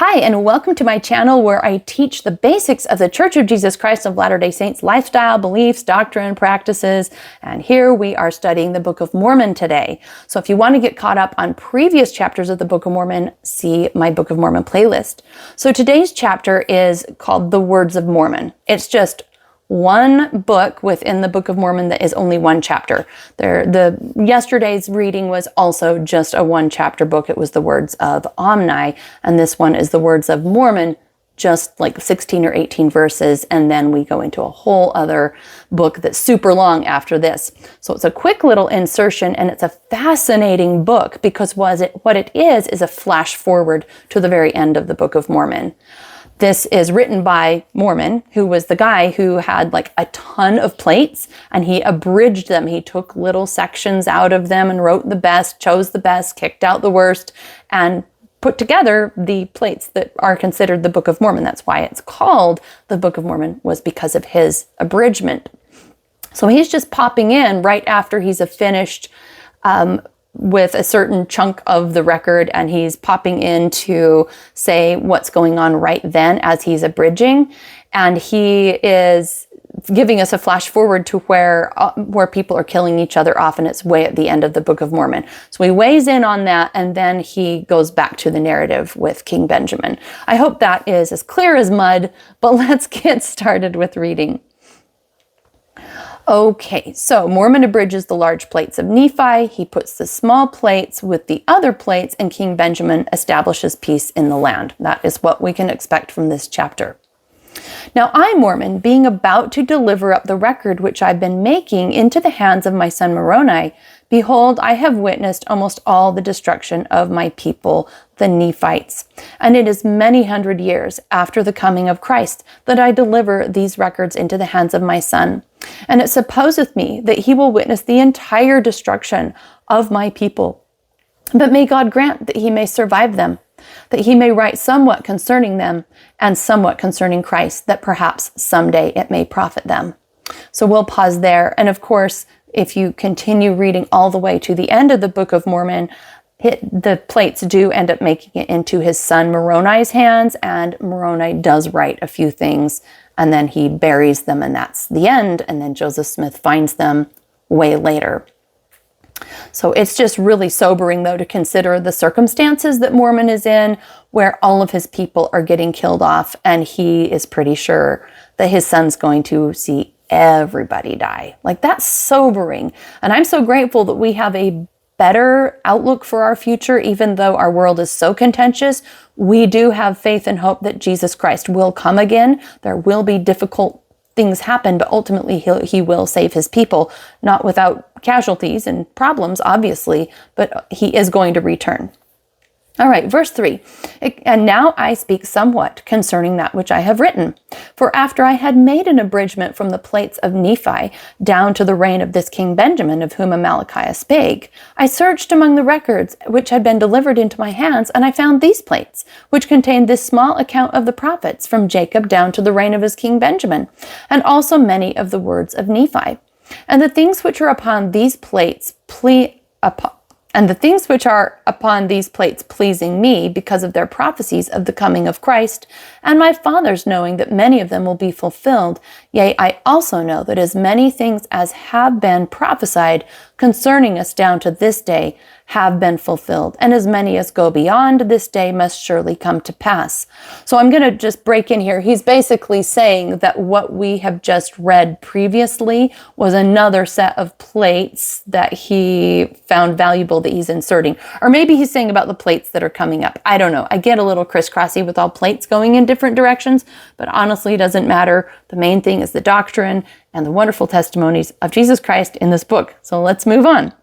Hi, and welcome to my channel where I teach the basics of the Church of Jesus Christ of Latter-day Saints lifestyle, beliefs, doctrine, practices, and here we are studying the Book of Mormon today. So if you want to get caught up on previous chapters of the Book of Mormon, see my Book of Mormon playlist. So today's chapter is called the Words of Mormon. It's just one book within the Book of Mormon that is only one chapter. Yesterday's reading was also just a one chapter book. It was the Words of Omni, and this one is the Words of Mormon, just like 16 or 18 verses, and then we go into a whole other book that's super long after this. So it's a quick little insertion, and it's a fascinating book because what it is a flash forward to the very end of the Book of Mormon. This is written by Mormon, who was the guy who had like a ton of plates, and he abridged them. He took little sections out of them and wrote the best, chose the best, kicked out the worst, and put together the plates that are considered the Book of Mormon. That's why it's called the Book of Mormon, was because of his abridgment. So he's just popping in right after he's finished with a certain chunk of the record, and he's popping in to say what's going on right then as he's abridging, and he is giving us a flash forward to where people are killing each other off, and it's way at the end of the Book of Mormon. So he weighs in on that, and then he goes back to the narrative with King Benjamin. I hope that is as clear as mud, but let's get started with reading. Okay, so Mormon abridges the large plates of Nephi. He puts the small plates with the other plates, and King Benjamin establishes peace in the land. That is what we can expect from this chapter. Now I, Mormon, being about to deliver up the record which I've been making into the hands of my son Moroni, behold, I have witnessed almost all the destruction of my people, the Nephites. And it is many hundred years after the coming of Christ that I deliver these records into the hands of my son. And it supposeth me that he will witness the entire destruction of my people. But may God grant that he may survive them, that he may write somewhat concerning them and somewhat concerning Christ, that perhaps someday it may profit them. So we'll pause there. And of course, if you continue reading all the way to the end of the Book of Mormon, the plates do end up making it into his son Moroni's hands, and Moroni does write a few things, and then he buries them, and that's the end. And then Joseph Smith finds them way later. So it's just really sobering, though, to consider the circumstances that Mormon is in, where all of his people are getting killed off, and he is pretty sure that his son's going to see everybody die. Like, that's sobering. And I'm so grateful that we have a better outlook for our future. Even though our world is so contentious, we do have faith and hope that Jesus Christ will come again. There will be difficult things happen, but ultimately he will save his people, not without casualties and problems, obviously, but he is going to return. All right, verse 3. And now I speak somewhat concerning that which I have written. For after I had made an abridgment from the plates of Nephi down to the reign of this King Benjamin, of whom Amalickiah spake, I searched among the records which had been delivered into my hands, and I found these plates, which contained this small account of the prophets from Jacob down to the reign of his King Benjamin, and also many of the words of Nephi. And the things which are upon these plates pleasing me because of their prophecies of the coming of Christ, and my fathers knowing that many of them will be fulfilled. Yea, I also know that as many things as have been prophesied concerning us down to this day have been fulfilled, and as many as go beyond this day must surely come to pass. So I'm going to just break in here. He's basically saying that what we have just read previously was another set of plates that he found valuable that he's inserting. Or maybe he's saying about the plates that are coming up. I don't know. I get a little crisscrossy with all plates going in different directions, but honestly, it doesn't matter. The main thing is the doctrine and the wonderful testimonies of Jesus Christ in this book. So let's move on.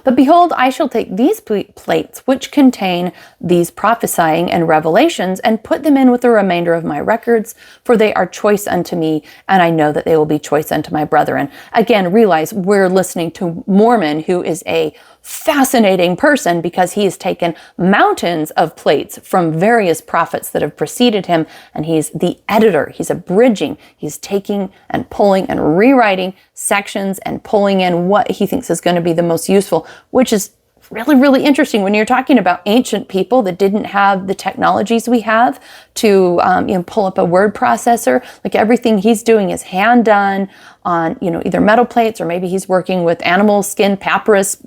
But behold, I shall take these plates which contain these prophesying and revelations, and put them in with the remainder of my records, for they are choice unto me, and I know that they will be choice unto my brethren. Again, realize we're listening to Mormon, who is a fascinating person because he has taken mountains of plates from various prophets that have preceded him, and he's the editor. He's abridging. He's taking and pulling and rewriting sections and pulling in what he thinks is going to be the most useful, which is really, really interesting when you're talking about ancient people that didn't have the technologies we have to pull up a word processor. Like everything he's doing is hand done on either metal plates, or maybe he's working with animal skin papyrus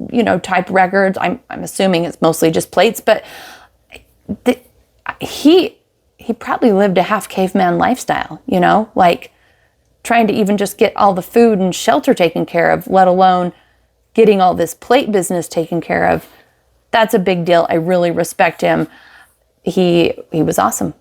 type records. I'm assuming it's mostly just plates, but he probably lived a half caveman lifestyle, like trying to even just get all the food and shelter taken care of, let alone getting all this plate business taken care of. That's a big deal. I really respect him. He was awesome.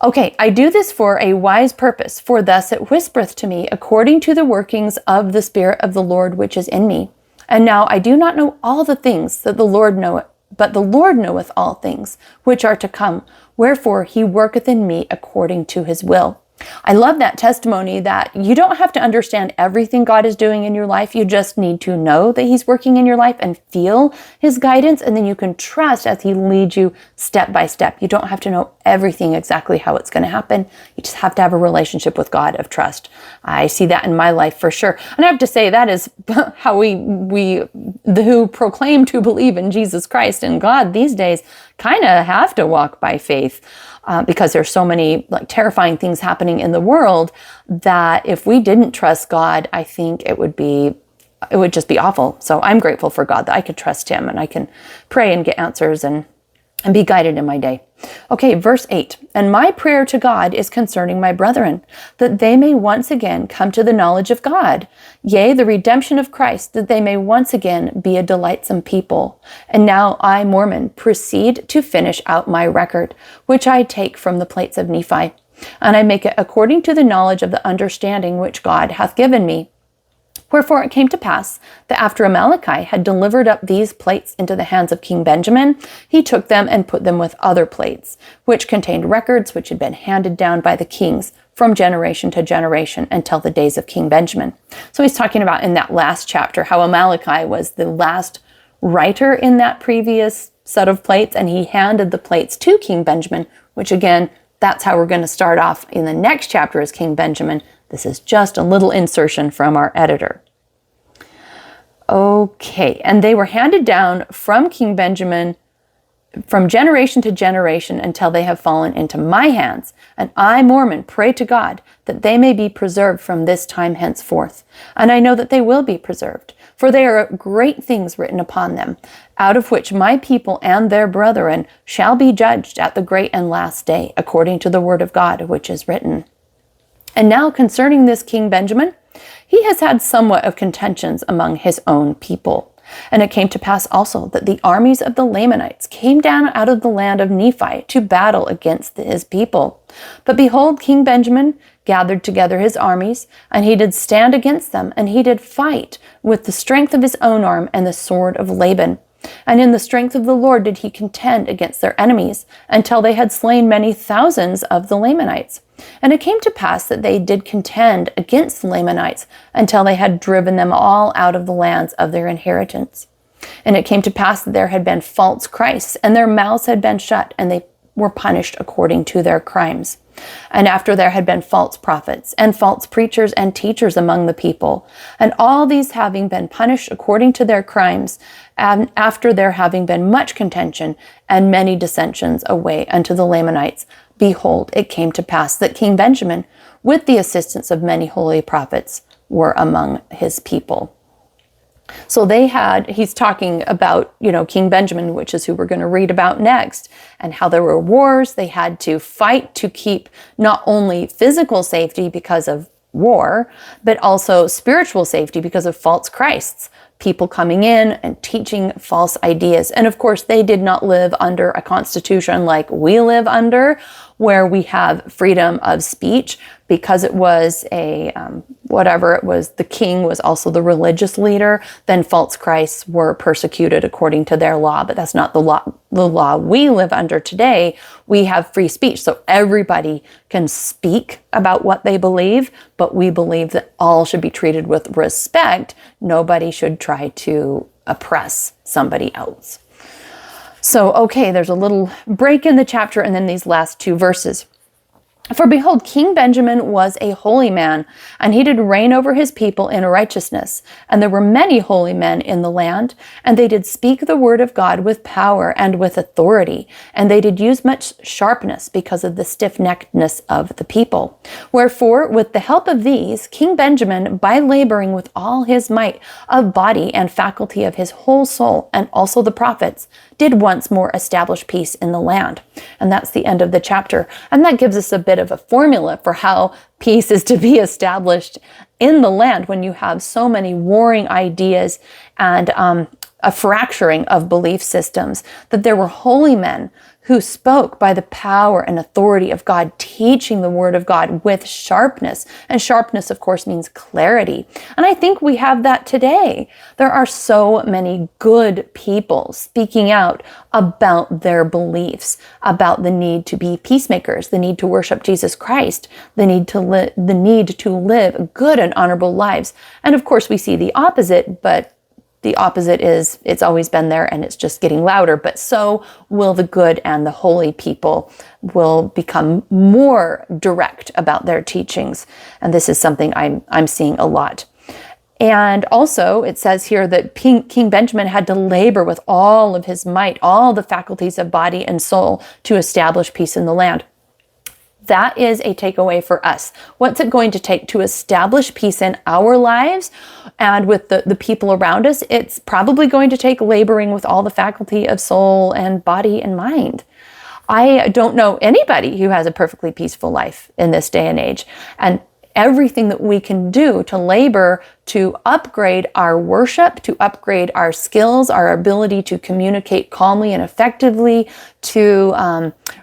Okay, I do this for a wise purpose, for thus it whispereth to me, according to the workings of the Spirit of the Lord which is in me. And now I do not know all the things that the Lord knoweth, but the Lord knoweth all things which are to come. Wherefore he worketh in me according to his will. I love that testimony that you don't have to understand everything God is doing in your life. You just need to know that he's working in your life and feel his guidance, and then you can trust as he leads you step by step. You don't have to know everything exactly how it's going to happen. You just have to have a relationship with God of trust. I see that in my life for sure. And I have to say that is how we who proclaim to believe in Jesus Christ and God these days kind of have to walk by faith. Because there's so many terrifying things happening in the world that if we didn't trust God, I think it would just be awful. So I'm grateful for God that I could trust him and I can pray and get answers and be guided in my day. Okay, verse 8. And my prayer to God is concerning my brethren, that they may once again come to the knowledge of God, yea, the redemption of Christ, that they may once again be a delightsome people. And now I, Mormon, proceed to finish out my record, which I take from the plates of Nephi, and I make it according to the knowledge of the understanding which God hath given me. Wherefore it came to pass that after Amaleki had delivered up these plates into the hands of King Benjamin, he took them and put them with other plates, which contained records which had been handed down by the kings from generation to generation until the days of King Benjamin. So he's talking about in that last chapter how Amaleki was the last writer in that previous set of plates, and he handed the plates to King Benjamin, which again, that's how we're going to start off in the next chapter as King Benjamin. This is just a little insertion from our editor. Okay, and they were handed down from King Benjamin from generation to generation until they have fallen into my hands. And I, Mormon, pray to God that they may be preserved from this time henceforth. And I know that they will be preserved, for there are great things written upon them, out of which my people and their brethren shall be judged at the great and last day, according to the word of God which is written. And now concerning this King Benjamin, he has had somewhat of contentions among his own people. And it came to pass also that the armies of the Lamanites came down out of the land of Nephi to battle against his people. But behold, King Benjamin gathered together his armies, and he did stand against them, and he did fight with the strength of his own arm and the sword of Laban. And in the strength of the Lord did he contend against their enemies, until they had slain many thousands of the Lamanites. And it came to pass that they did contend against the Lamanites, until they had driven them all out of the lands of their inheritance. And it came to pass that there had been false Christs, and their mouths had been shut, and they were punished according to their crimes. And after there had been false prophets and false preachers and teachers among the people, and all these having been punished according to their crimes, and after there having been much contention and many dissensions away unto the Lamanites, behold, it came to pass that King Benjamin, with the assistance of many holy prophets, were among his people. So he's talking about, King Benjamin, which is who we're going to read about next, and how there were wars. They had to fight to keep not only physical safety because of war, but also spiritual safety because of false Christs, people coming in and teaching false ideas. And of course, they did not live under a constitution like we live under, where we have freedom of speech, because it was the king was also the religious leader, then false Christs were persecuted according to their law. But that's not the law we live under today. We have free speech, so everybody can speak about what they believe, but we believe that all should be treated with respect. Nobody should try to oppress somebody else. So, okay, there's a little break in the chapter and then these last two verses. For behold, King Benjamin was a holy man, and he did reign over his people in righteousness. And there were many holy men in the land, and they did speak the word of God with power and with authority. And they did use much sharpness because of the stiff-neckedness of the people. Wherefore, with the help of these, King Benjamin, by laboring with all his might of body and faculty of his whole soul, and also the prophets, did once more establish peace in the land. And that's the end of the chapter. And that gives us a bit of a formula for how peace is to be established in the land when you have so many warring ideas and a fracturing of belief systems, that there were holy men who spoke by the power and authority of God, teaching the word of God with sharpness. And sharpness, of course, means clarity. And I think we have that today. There are so many good people speaking out about their beliefs, about the need to be peacemakers, the need to worship Jesus Christ, the need to live good and honorable lives. And of course, we see the opposite, but the opposite is it's always been there and it's just getting louder. But so will the good and the holy people will become more direct about their teachings. And this is something I'm seeing a lot. And also it says here that King Benjamin had to labor with all of his might, all the faculties of body and soul to establish peace in the land. That is a takeaway for us. What's it going to take to establish peace in our lives and with the people around us? It's probably going to take laboring with all the faculty of soul and body and mind. I don't know anybody who has a perfectly peaceful life in this day and age. And everything that we can do to labor to upgrade our worship, to upgrade our skills, our ability to communicate calmly and effectively, to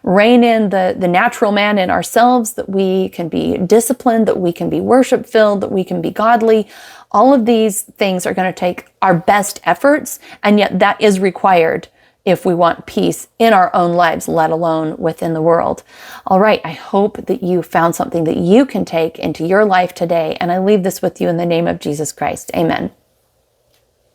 rein in the natural man in ourselves, that we can be disciplined, that we can be worship-filled, that we can be godly. All of these things are going to take our best efforts, and yet that is required if we want peace in our own lives, let alone within the world. All right, I hope that you found something that you can take into your life today, and I leave this with you in the name of Jesus Christ. Amen.